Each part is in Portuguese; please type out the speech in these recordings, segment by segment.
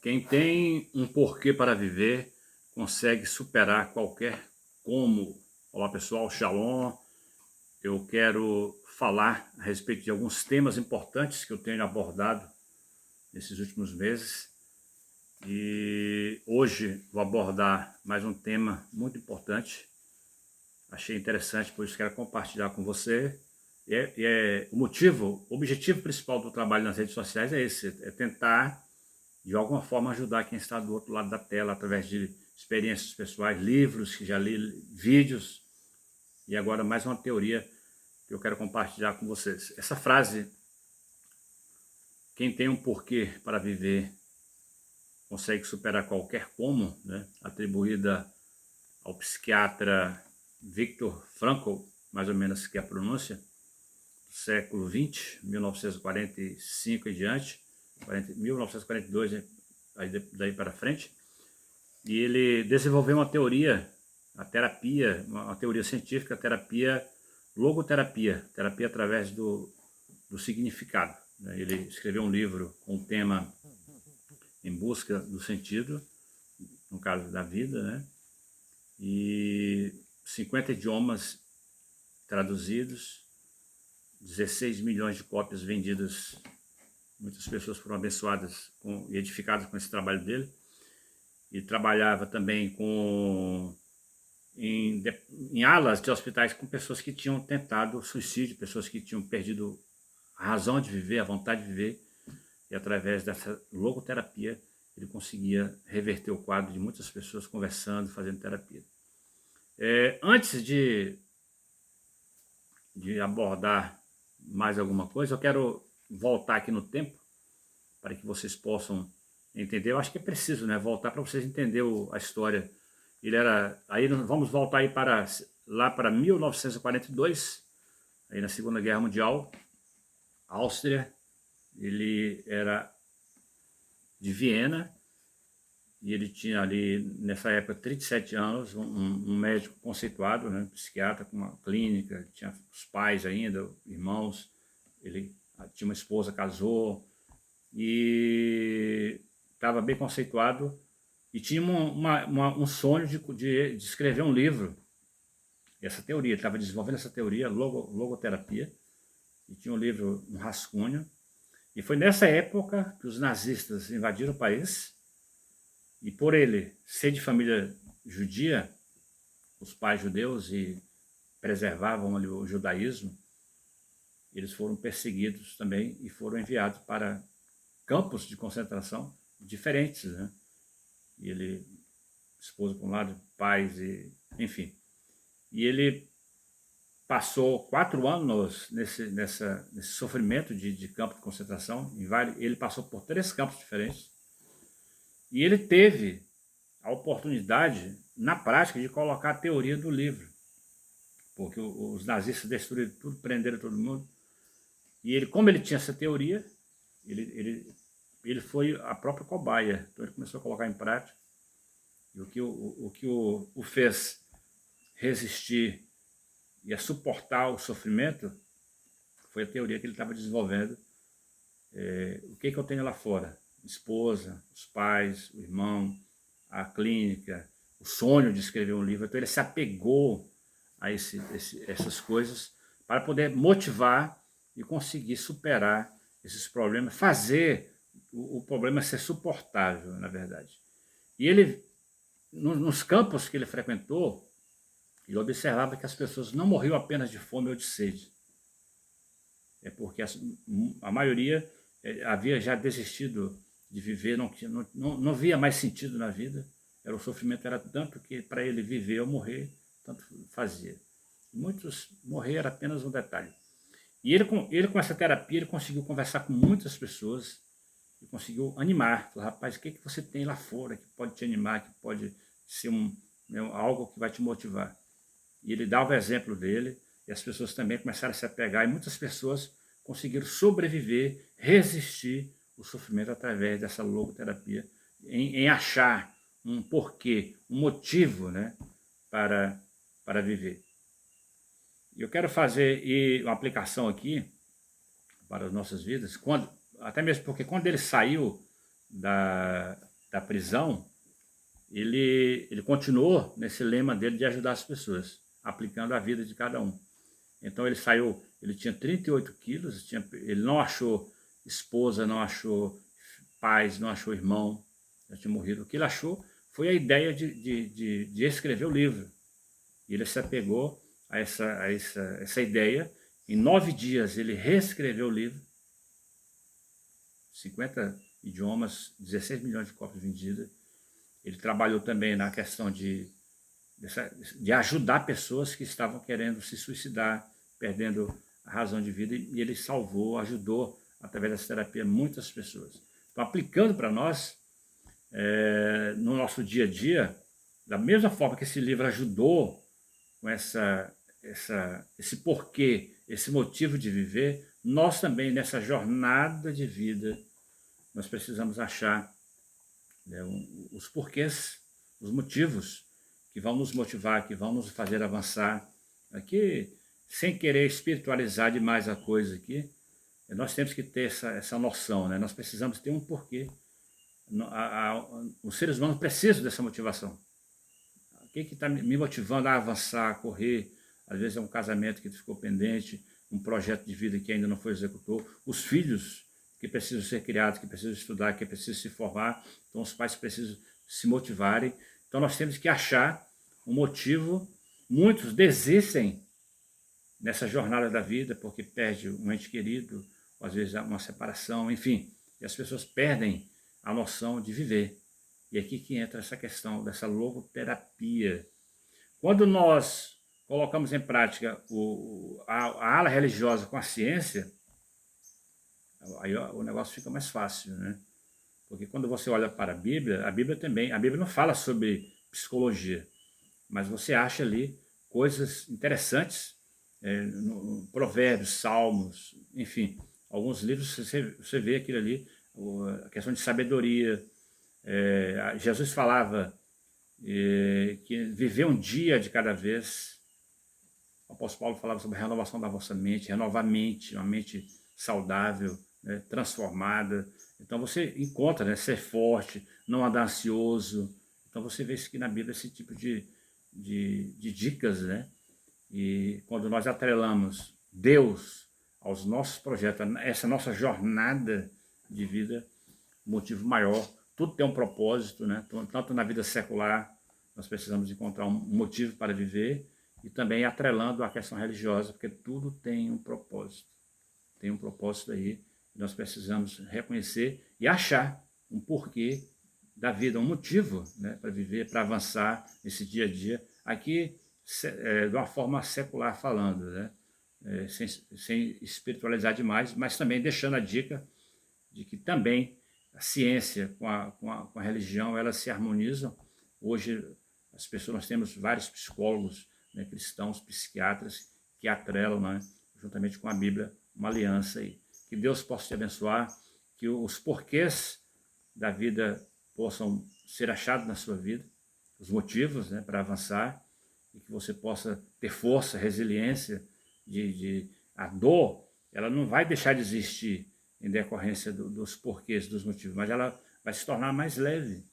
Quem tem um porquê para viver consegue superar qualquer como. Olá pessoal, Shalom. Eu quero falar a respeito de alguns temas importantes que eu tenho abordado nesses últimos meses. E hoje vou abordar mais um tema muito importante. Achei interessante, por isso quero compartilhar com você. O objetivo principal do trabalho nas redes sociais é esse, é tentar de alguma forma ajudar quem está do outro lado da tela, através de experiências pessoais, livros que já li, vídeos, e agora mais uma teoria que eu quero compartilhar com vocês. Essa frase, quem tem um porquê para viver consegue superar qualquer como, né? Atribuída ao psiquiatra Viktor Frankl, mais ou menos que é a pronúncia, do século XX, 1945 em diante, 1942, aí daí para frente, e ele desenvolveu uma teoria, a terapia, uma teoria científica, a terapia, logoterapia, terapia através do significado. Ele escreveu um livro com o tema Em Busca do Sentido, no caso da vida, né? E 50 idiomas traduzidos, 16 milhões de cópias vendidas. Muitas pessoas foram abençoadas e edificadas com esse trabalho dele. E trabalhava também em alas de hospitais com pessoas que tinham tentado suicídio, pessoas que tinham perdido a razão de viver, a vontade de viver. E através dessa logoterapia, ele conseguia reverter o quadro de muitas pessoas conversando, fazendo terapia. Antes de abordar mais alguma coisa, eu quero voltar aqui no tempo para que vocês possam entender. Eu acho que é preciso, né, voltar para vocês entenderem a história. Aí vamos voltar aí lá para 1942, aí na Segunda Guerra Mundial, Áustria. Ele era de Viena e ele tinha ali, nessa época, 37 anos, um médico conceituado, né, psiquiatra com uma clínica, tinha os pais ainda, irmãos, ele tinha uma esposa, casou, e estava bem conceituado, e tinha um sonho de escrever um livro. Essa teoria, ele estava desenvolvendo essa teoria, logoterapia, e tinha um livro, um rascunho, e foi nessa época que os nazistas invadiram o país, e por ele ser de família judia, os pais judeus, e preservavam ali o judaísmo, eles foram perseguidos também e foram enviados para campos de concentração diferentes, né? E ele, esposa por um lado, pais, enfim. E ele passou 4 anos nesse sofrimento de campo de concentração. Ele passou por 3 campos diferentes. E ele teve a oportunidade, na prática, de colocar a teoria do livro. Porque os nazistas destruíram tudo, prenderam todo mundo. E ele, como ele tinha essa teoria, ele foi a própria cobaia. Então ele começou a colocar em prática. E o que o fez resistir e a suportar o sofrimento foi a teoria que ele estava desenvolvendo. O que eu tenho lá fora? Esposa, os pais, o irmão, a clínica, o sonho de escrever um livro. Então ele se apegou a essas coisas para poder motivar e conseguir superar esses problemas, fazer o problema ser suportável, na verdade. E ele, nos campos que ele frequentou, ele observava que as pessoas não morriam apenas de fome ou de sede. É porque a maioria havia já desistido de viver, não via mais sentido na vida. O sofrimento era tanto que para ele viver ou morrer, tanto fazia. Muitos morrer era apenas um detalhe. E ele com essa terapia, ele conseguiu conversar com muitas pessoas e conseguiu animar. Falou, rapaz, o que você tem lá fora que pode te animar, que pode ser algo que vai te motivar? E ele dava o exemplo dele, e as pessoas também começaram a se apegar, e muitas pessoas conseguiram sobreviver, resistir o sofrimento através dessa logoterapia, em achar um porquê, um motivo, né, para viver. Eu quero fazer uma aplicação aqui para as nossas vidas, até mesmo porque quando ele saiu da prisão, ele continuou nesse lema dele de ajudar as pessoas, aplicando a vida de cada um. Então ele saiu, ele tinha 38 quilos, ele não achou esposa, não achou pais, não achou irmão, já tinha morrido. O que ele achou foi a ideia de escrever o livro. E ele se apegou a essa ideia. Em 9 dias ele reescreveu o livro, 50 idiomas, 16 milhões de cópias vendidas. Ele trabalhou também na questão de ajudar pessoas que estavam querendo se suicidar, perdendo a razão de vida, e ele salvou, ajudou, através dessa terapia, muitas pessoas. Então, aplicando para nós, no nosso dia a dia, da mesma forma que esse livro ajudou com esse porquê, esse motivo de viver, nós também, nessa jornada de vida, nós precisamos achar, né, os porquês, os motivos que vão nos motivar, que vão nos fazer avançar. Aqui, sem querer espiritualizar demais a coisa aqui, nós temos que ter essa noção, né? Nós precisamos ter um porquê. Os seres humanos precisam dessa motivação. O que está me motivando a avançar, a correr? Às vezes é um casamento que ficou pendente, um projeto de vida que ainda não foi executou, os filhos que precisam ser criados, que precisam estudar, que precisam se formar, então os pais precisam se motivarem. Então nós temos que achar um motivo. Muitos desistem nessa jornada da vida porque perde um ente querido, ou às vezes uma separação, enfim, e as pessoas perdem a noção de viver. E aqui que entra essa questão dessa logoterapia. Quando nós colocamos em prática a ala religiosa com a ciência, aí o negócio fica mais fácil, né? Porque quando você olha para a Bíblia também, a Bíblia não fala sobre psicologia, mas você acha ali coisas interessantes, no Provérbios, Salmos, enfim, alguns livros você vê aquilo ali, a questão de sabedoria. Jesus falava que viver um dia de cada vez. O apóstolo Paulo falava sobre a renovação da vossa mente, renovar a mente, uma mente saudável, né, transformada. Então você encontra, né, ser forte, não andar ansioso. Então você vê isso aqui na Bíblia, esse tipo de dicas, né? E quando nós atrelamos Deus aos nossos projetos, essa nossa jornada de vida, motivo maior, tudo tem um propósito, né? Tanto na vida secular, nós precisamos encontrar um motivo para viver, e também atrelando a questão religiosa, porque tudo tem um propósito. Tem um propósito aí, nós precisamos reconhecer e achar um porquê da vida, um motivo, né, para viver, para avançar nesse dia a dia. Aqui, de uma forma secular falando, né? Sem espiritualizar demais, mas também deixando a dica de que também a ciência com a religião, elas se harmonizam. Hoje, nós temos vários psicólogos, né, cristãos, psiquiatras, que atrelam, né, juntamente com a Bíblia, uma aliança aí. Que Deus possa te abençoar, que os porquês da vida possam ser achados na sua vida, os motivos, né, para avançar, e que você possa ter força, resiliência, a dor, ela não vai deixar de existir em decorrência dos porquês, dos motivos, mas ela vai se tornar mais leve,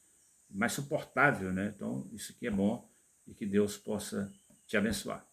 mais suportável, né? Então, isso aqui é bom, e que Deus possa te abençoar.